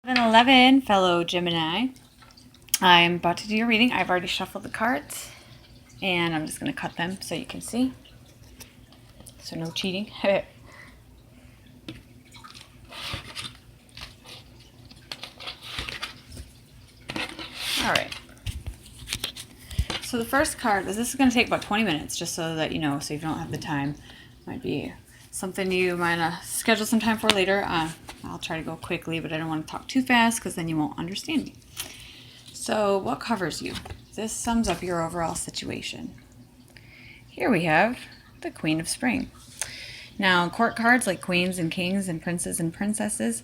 11, fellow Gemini. I'm about to do your reading. I've already shuffled the cards, and I'm just going to cut them so you can see. So no cheating. All right. So the first card, this is going to take about 20 minutes, just so that you know, so if you don't have the time. Might be something you might schedule some time for later. I'll try to go quickly, but I don't want to talk too fast because then you won't understand me. So what covers you? This sums up your overall situation. Here we have the Queen of Spring. Now, court cards like queens and kings and princes and princesses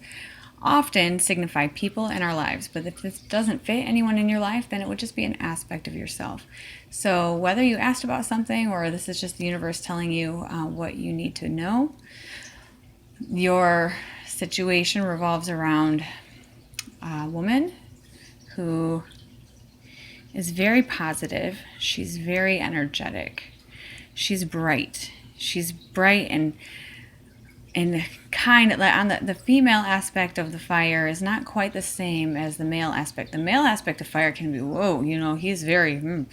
often signify people in our lives, but if this doesn't fit anyone in your life, then it would just be an aspect of yourself. So whether you asked about something or this is just the universe telling you what you need to know, your situation revolves around a woman who is very positive. She's very energetic. She's bright. She's bright and kind of on the female aspect of the fire is not quite the same as the male aspect. The male aspect of fire can be, whoa, he's very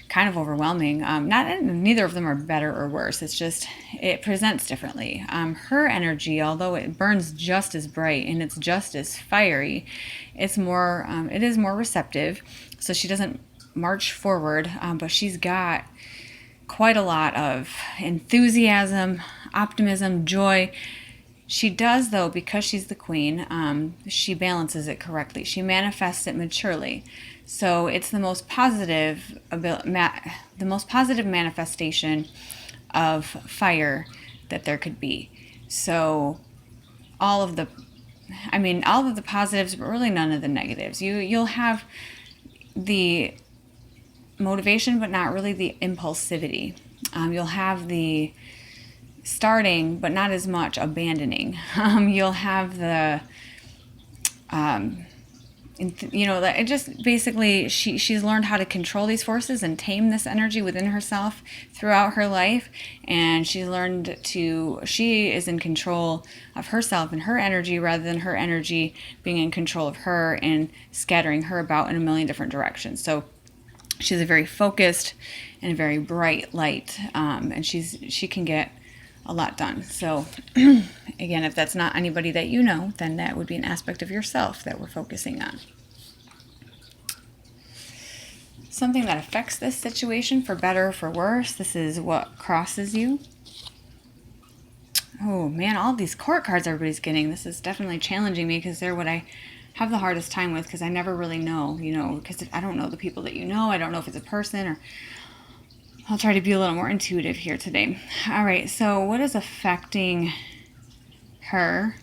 kind of overwhelming. Neither of them are better or worse. It's just, it presents differently. Her energy, although it burns just as bright and it's just as fiery, it is more receptive. So she doesn't march forward, but she's got quite a lot of enthusiasm, optimism, joy. She does, though, because she's the queen, she balances it correctly. She manifests it maturely. So it's the most positive manifestation of fire that there could be. So all of the positives, but really none of the negatives. You'll have the motivation, but not really the impulsivity. You'll have the starting, but not as much abandoning. You'll have the, it just basically she's learned how to control these forces and tame this energy within herself throughout her life, and she is in control of herself and her energy rather than her energy being in control of her and scattering her about in a million different directions. So she's a very focused and a very bright light, and she can get a lot done. So again, if that's not anybody that you know, then that would be an aspect of yourself that we're focusing on. Something that affects this situation for better or for worse, this is what crosses you. Oh man, all these court cards everybody's getting. This is definitely challenging me because they're what I have the hardest time with, because I never really know, because I don't know the people that you know. I don't know if it's a person, or I'll try to be a little more intuitive here today. All right, so what is affecting her?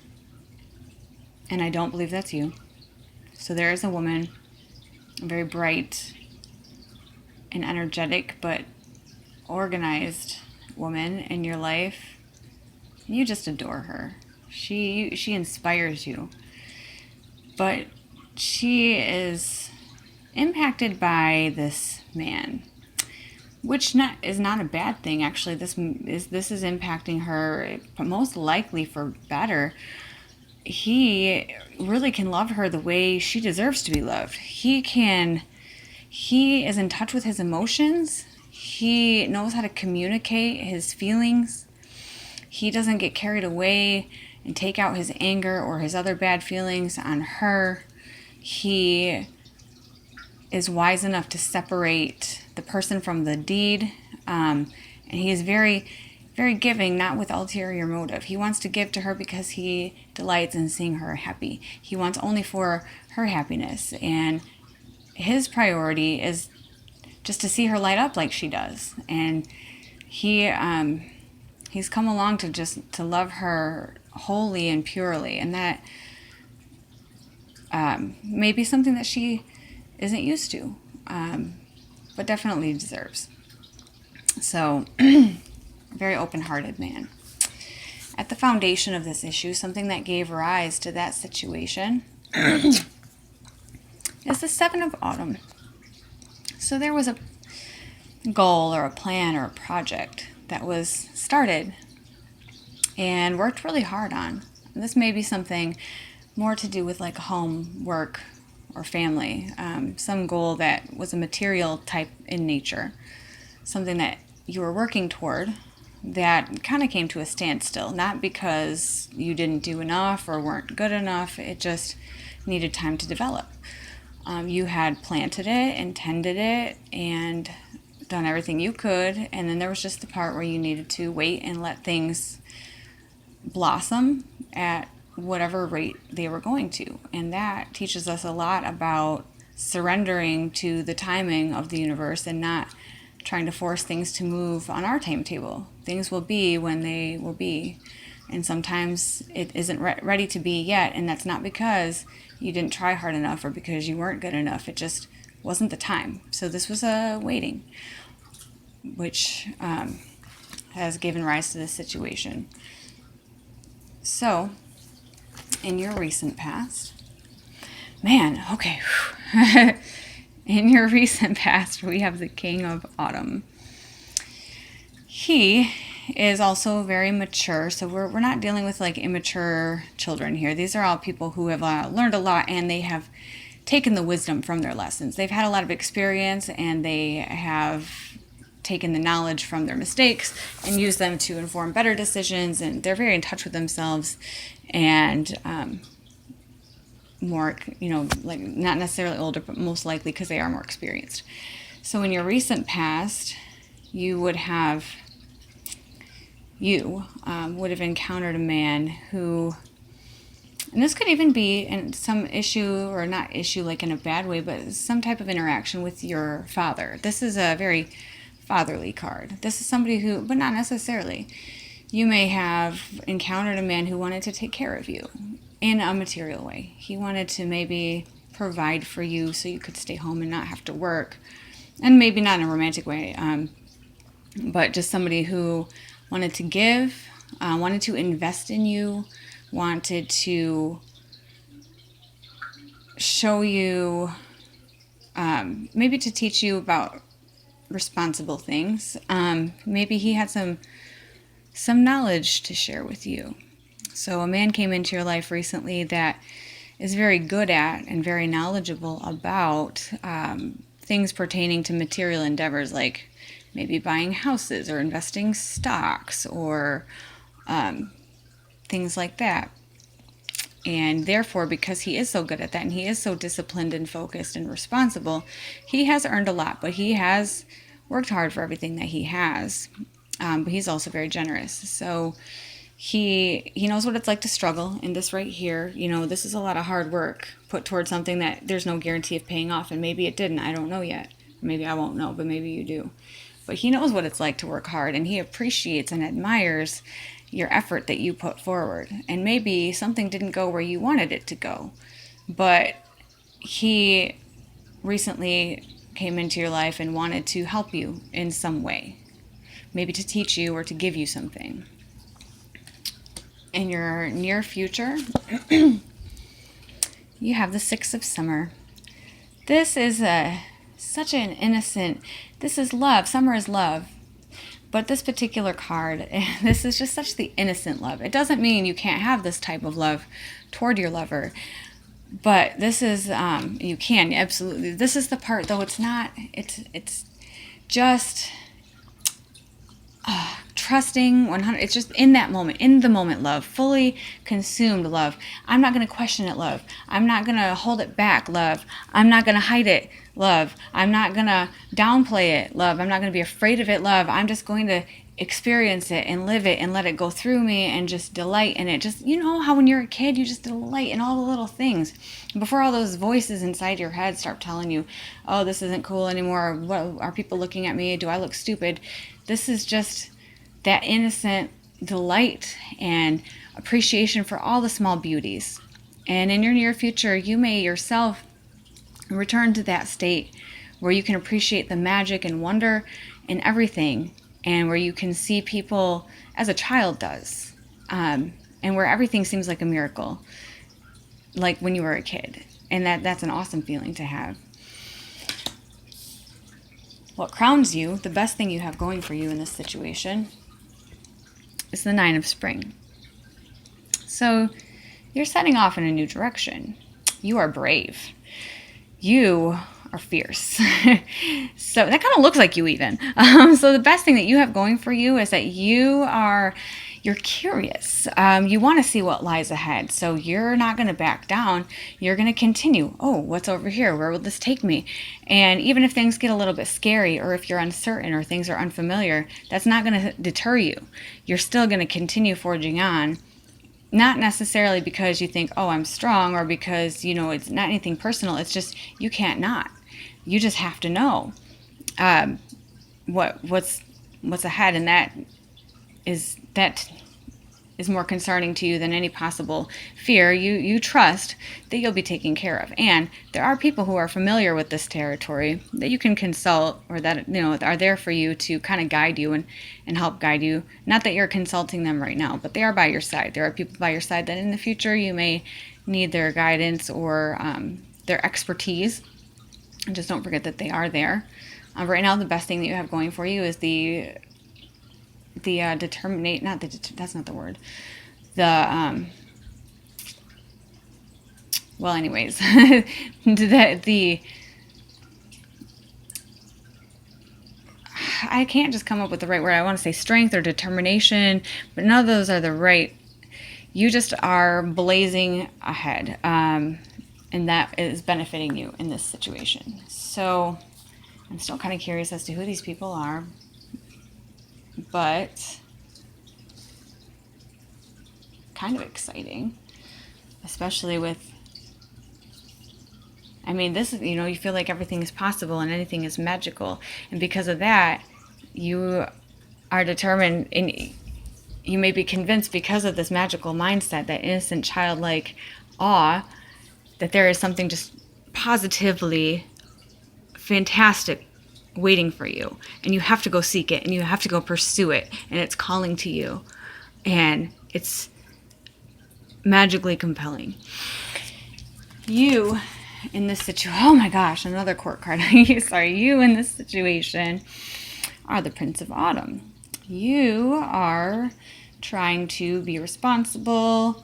And I don't believe that's you. So there is a woman, a very bright and energetic but organized woman in your life. You just adore her. She inspires you. But she is impacted by this man, which is not a bad thing, actually. This is impacting her most likely for better. He really can love her the way she deserves to be loved. He is in touch with his emotions. He knows how to communicate his feelings. He doesn't get carried away and take out his anger or his other bad feelings on her. He is wise enough to separate the person from the deed. And he is very, very giving, not with ulterior motive. He wants to give to her because he delights in seeing her happy. He wants only for her happiness. And his priority is just to see her light up like she does. And he's come along to love her wholly and purely, and that may be something that she isn't used to, but definitely deserves. So, very open-hearted man. At the foundation of this issue, something that gave rise to that situation is the Seven of Autumn. So there was a goal or a plan or a project that was started and worked really hard on. And this may be something more to do with like home, work, or family. Some goal that was a material type in nature, something that you were working toward that kind of came to a standstill, not because you didn't do enough or weren't good enough. It just needed time to develop. You had planted it and tended it and done everything you could, and then there was just the part where you needed to wait and let things blossom at whatever rate they were going to. And that teaches us a lot about surrendering to the timing of the universe and not trying to force things to move on our timetable. Things will be when they will be. And sometimes it isn't ready to be yet, and that's not because you didn't try hard enough or because you weren't good enough. It just wasn't the time. So this was a waiting, which has given rise to this situation. So, in your recent past, in your recent past, we have the King of Autumn. He is also very mature, so we're not dealing with like immature children here. These are all people who have learned a lot, and they have taken the wisdom from their lessons. They've had a lot of experience, and they have taken the knowledge from their mistakes and used them to inform better decisions, and they're very in touch with themselves and more, like not necessarily older, but most likely because they are more experienced. So in your recent past, you would have encountered a man who, and this could even be in some issue, or not issue like in a bad way, but some type of interaction with your father. This is a very fatherly card. This is somebody who, but not necessarily. You may have encountered a man who wanted to take care of you in a material way. He wanted to maybe provide for you so you could stay home and not have to work. And maybe not in a romantic way, but just somebody who wanted to give, wanted to invest in you, wanted to show you, maybe to teach you about responsible things. Maybe he had some knowledge to share with you. So a man came into your life recently that is very good at and very knowledgeable about things pertaining to material endeavors, like maybe buying houses or investing stocks or things like that. And therefore, because he is so good at that and he is so disciplined and focused and responsible, he has earned a lot, but he has worked hard for everything that he has. But he's also very generous. So he knows what it's like to struggle in this right here. This is a lot of hard work put towards something that there's no guarantee of paying off. And maybe it didn't. I don't know yet. Maybe I won't know, but maybe you do. But he knows what it's like to work hard, and he appreciates and admires your effort that you put forward. And maybe something didn't go where you wanted it to go, but he recently came into your life and wanted to help you in some way, maybe to teach you or to give you something. In your near future, you have the Six of Summer. This is such an innocent, this is love. Summer is love. But this particular card, this is just such the innocent love. It doesn't mean you can't have this type of love toward your lover. But this is, you can, absolutely. This is the part, though, it's not, it's just trusting 100. It's just in that moment, in the moment love, fully consumed love. I'm not going to question it, love. I'm not going to hold it back, love. I'm not going to hide it, love. I'm not going to downplay it, love. I'm not going to be afraid of it, love. I'm just going to experience it and live it and let it go through me and just delight in it. Just, how when you're a kid, you just delight in all the little things. Before all those voices inside your head start telling you, oh, this isn't cool anymore. What, are people looking at me? Do I look stupid? This is just that innocent delight and appreciation for all the small beauties. And in your near future, you may yourself return to that state where you can appreciate the magic and wonder in everything, and where you can see people as a child does, and where everything seems like a miracle, like when you were a kid. And that's an awesome feeling to have. What crowns you, the best thing you have going for you in this situation, is the Nine of Spring. So You're setting off in a new direction. You are brave. You are fierce. So that kind of looks like you even. So the best thing that you have going for you is that you're curious. You want to see what lies ahead. So you're not going to back down. You're going to continue. Oh, what's over here? Where will this take me? And even if things get a little bit scary, or if you're uncertain or things are unfamiliar, that's not going to deter you. You're still going to continue forging on. Not necessarily because you think, oh, I'm strong, or because, it's not anything personal. It's just you can't not. You just have to know what's ahead, and that is more concerning to you than any possible fear. You trust that you'll be taken care of, and there are people who are familiar with this territory that you can consult, or that are there for you to kind of guide you and help guide you. Not that you're consulting them right now, but they are by your side. There are people by your side that in the future you may need their guidance or their expertise. And just don't forget that they are there. Right now, the best thing that you have going for you is that's not the word. Well, anyways, I can't just come up with the right word. I want to say strength or determination, but none of those are the right. You just are blazing ahead, and that is benefiting you in this situation. So I'm still kind of curious as to who these people are, but kind of exciting, especially with, this is, you feel like everything is possible and anything is magical. And because of that, you are determined, and you may be convinced because of this magical mindset, that innocent childlike awe, that there is something just positively fantastic waiting for you, and you have to go seek it, and you have to go pursue it, and it's calling to you, and it's magically compelling. You in this situation, oh my gosh, another court card. Sorry, you in this situation are the Prince of Autumn. You are trying to be responsible,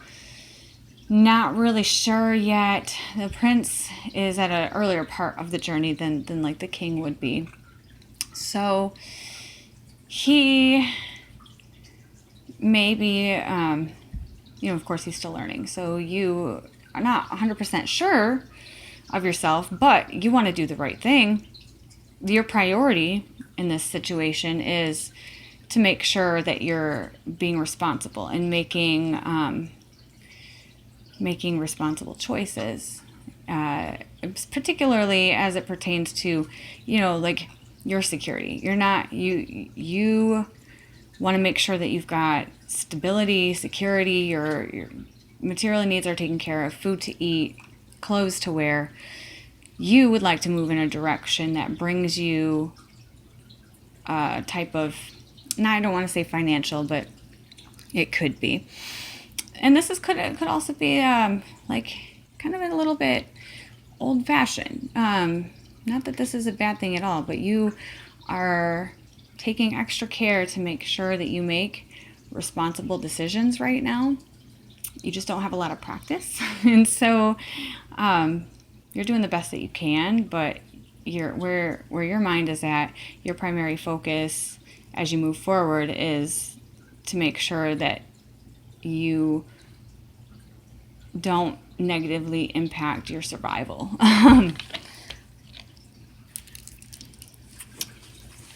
not really sure yet. The prince is at an earlier part of the journey than like the king would be. So he may be, of course he's still learning. So you are not 100% sure of yourself, but you want to do the right thing. Your priority in this situation is to make sure that you're being responsible and making responsible choices, particularly as it pertains to, like your security. You want to make sure that you've got stability, security, your material needs are taken care of, food to eat, clothes to wear. You would like to move in a direction that brings you a type of, now I don't want to say financial, but it could be. And this could also be like kind of a little bit old-fashioned. Not that this is a bad thing at all, but you are taking extra care to make sure that you make responsible decisions right now. You just don't have a lot of practice. And so you're doing the best that you can, but where your mind is at, your primary focus as you move forward is to make sure that you don't negatively impact your survival.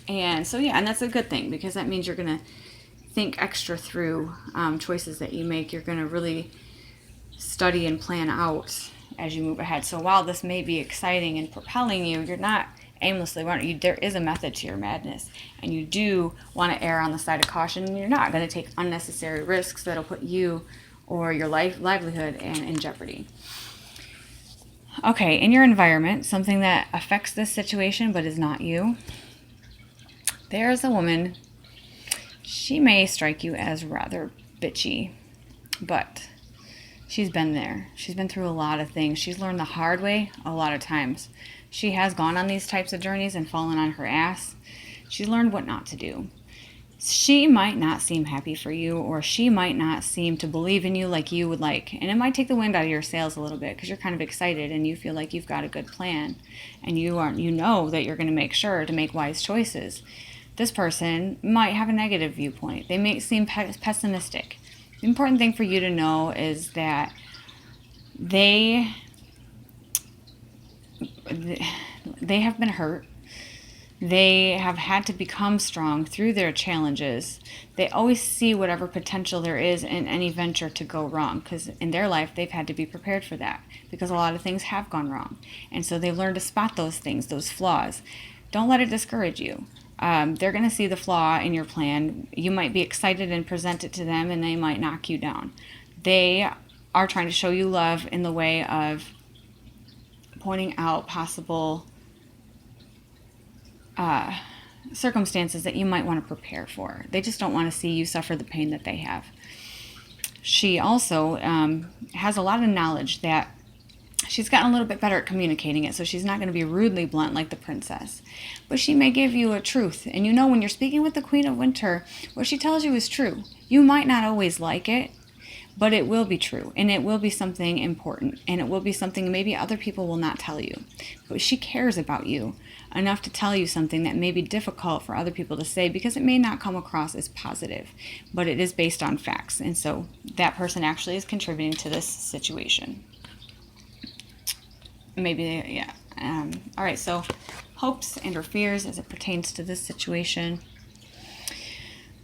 And so, and that's a good thing, because that means you're going to think extra through choices that you make. You're going to really study and plan out as you move ahead. So while this may be exciting and propelling you, you're not aimlessly running. There is a method to your madness, and you do want to err on the side of caution, and you're not going to take unnecessary risks that'll put you or your livelihood in jeopardy. Okay, in your environment, something that affects this situation but is not you. There's a woman. She may strike you as rather bitchy, but she's been there. She's been through a lot of things. She's learned the hard way a lot of times. She has gone on these types of journeys and fallen on her ass. She's learned what not to do. she might not seem happy for you, or she might not seem to believe in you like you would like. And it might take the wind out of your sails a little bit because you're kind of excited and you feel like you've got a good plan and you know that you're going to make sure to make wise choices. This person might have a negative viewpoint. They may seem pessimistic. The important thing for you to know is that they have been hurt. They have had to become strong through their challenges. They always see whatever potential there is in any venture to go wrong, because in their life they've had to be prepared for that, because a lot of things have gone wrong. And so they've learned to spot those things, those flaws. Don't let it discourage you. They're going to see the flaw in your plan. You might be excited and present it to them, and they might knock you down. They are trying to show you love in the way of pointing out possible circumstances that you might want to prepare for. They just don't want to see you suffer the pain that they have. She also has a lot of knowledge that she's gotten a little bit better at communicating it, so she's not going to be rudely blunt like the princess. But she may give you a truth. And you know, when you're speaking with the Queen of Winter, what she tells you is true. You might not always like it, but it will be true, and it will be something important, and it will be something maybe other people will not tell you. But she cares about you enough to tell you something that may be difficult for other people to say because it may not come across as positive, but it is based on facts. And so that person actually is contributing to this situation. Maybe, yeah. All right, so hopes and or fears as it pertains to this situation.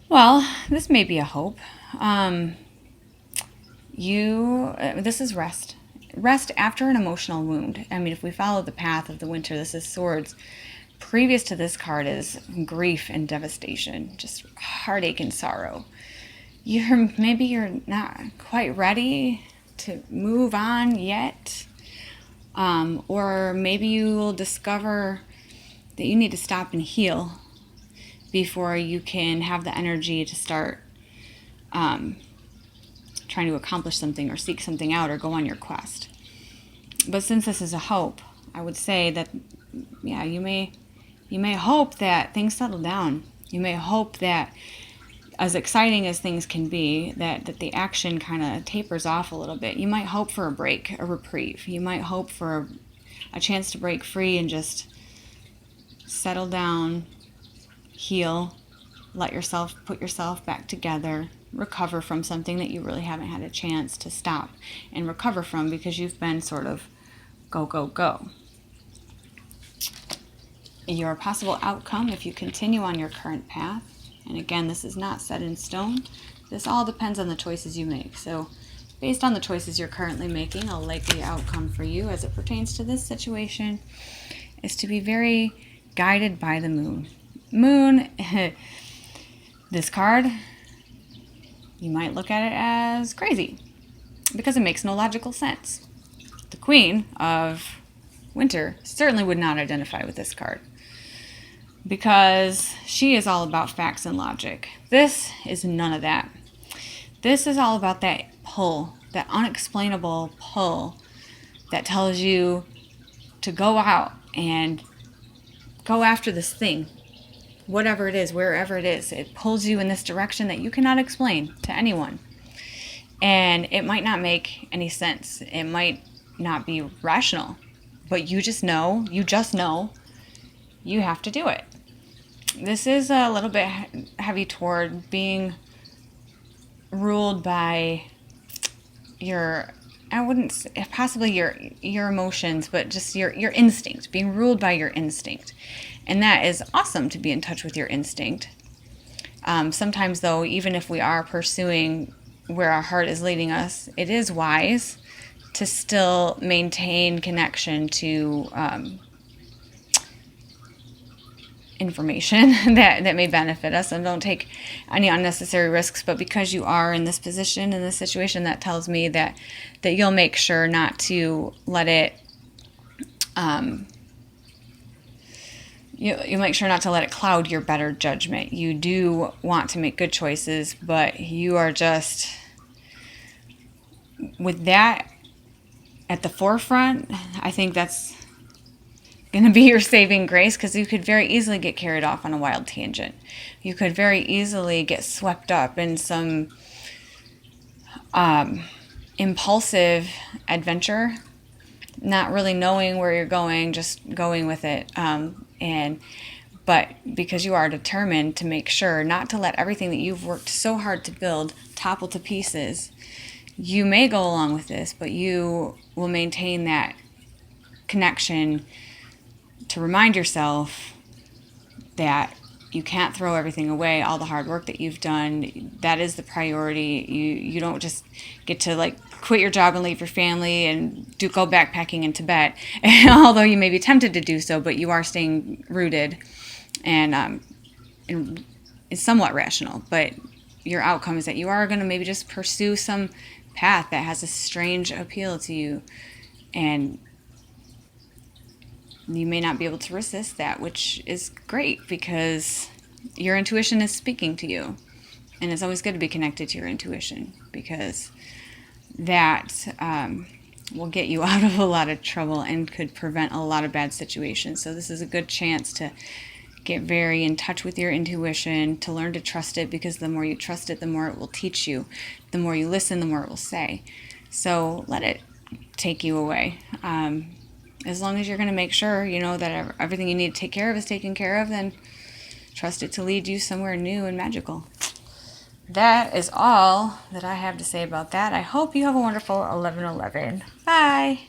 Well, this may be a hope. This is rest. Rest after an emotional wound. I mean, if we follow the path of the winter, this is swords. Previous to this card is grief and devastation, just heartache and sorrow. Maybe you're not quite ready to move on yet. Or maybe you will discover that you need to stop and heal before you can have the energy to start trying to accomplish something or seek something out or go on your quest. But since this is a hope, I would say that, yeah, you may hope that things settle down. You may hope that, as exciting as things can be, that the action kind of tapers off a little bit. You might hope for a break, a reprieve. You might hope for a chance to break free and just settle down, heal, put yourself back together, recover from something that you really haven't had a chance to stop and recover from because you've been sort of go, go, go. Your possible outcome if you continue on your current path, and again, this is not set in stone. This all depends on the choices you make. So based on the choices you're currently making, a likely outcome for you as it pertains to this situation is to be very guided by the moon. Moon, this card, you might look at it as crazy because it makes no logical sense. The Queen of Winter certainly would not identify with this card because she is all about facts and logic. This is none of that. This is all about that pull, that unexplainable pull that tells you to go out and go after this thing. Whatever it is, wherever it is, it pulls you in this direction that you cannot explain to anyone. And it might not make any sense. It might not be rational, but you just know you have to do it. This is a little bit heavy toward being ruled by possibly your emotions, but just your instinct, being ruled by your instinct. And that is awesome, to be in touch with your instinct. Sometimes, though, even if we are pursuing where our heart is leading us, it is wise to still maintain connection to information that may benefit us, and don't take any unnecessary risks. But because you are in this position, in this situation, that tells me that you'll make sure not to let it you make sure not to let it cloud your better judgment. You do want to make good choices, but you are just, with that at the forefront, I think that's going to be your saving grace, because you could very easily get carried off on a wild tangent. You could very easily get swept up in some impulsive adventure, not really knowing where you're going, just going with it. But because you are determined to make sure not to let everything that you've worked so hard to build topple to pieces, you may go along with this, but you will maintain that connection to remind yourself that you can't throw everything away. All the hard work that you've done, that is the priority. You don't just get to like quit your job and leave your family and go backpacking in Tibet, although you may be tempted to do so, but you are staying rooted and it's somewhat rational. But your outcome is that you are going to maybe just pursue some path that has a strange appeal to you, and you may not be able to resist that, which is great because your intuition is speaking to you. And it's always good to be connected to your intuition, because that will get you out of a lot of trouble and could prevent a lot of bad situations. So this is a good chance to get very in touch with your intuition, to learn to trust it, because the more you trust it, the more it will teach you. The more you listen, the more it will say. So let it take you away. As long as you're going to make sure, that everything you need to take care of is taken care of, then trust it to lead you somewhere new and magical. That is all that I have to say about that. I hope you have a wonderful 11/11. Bye.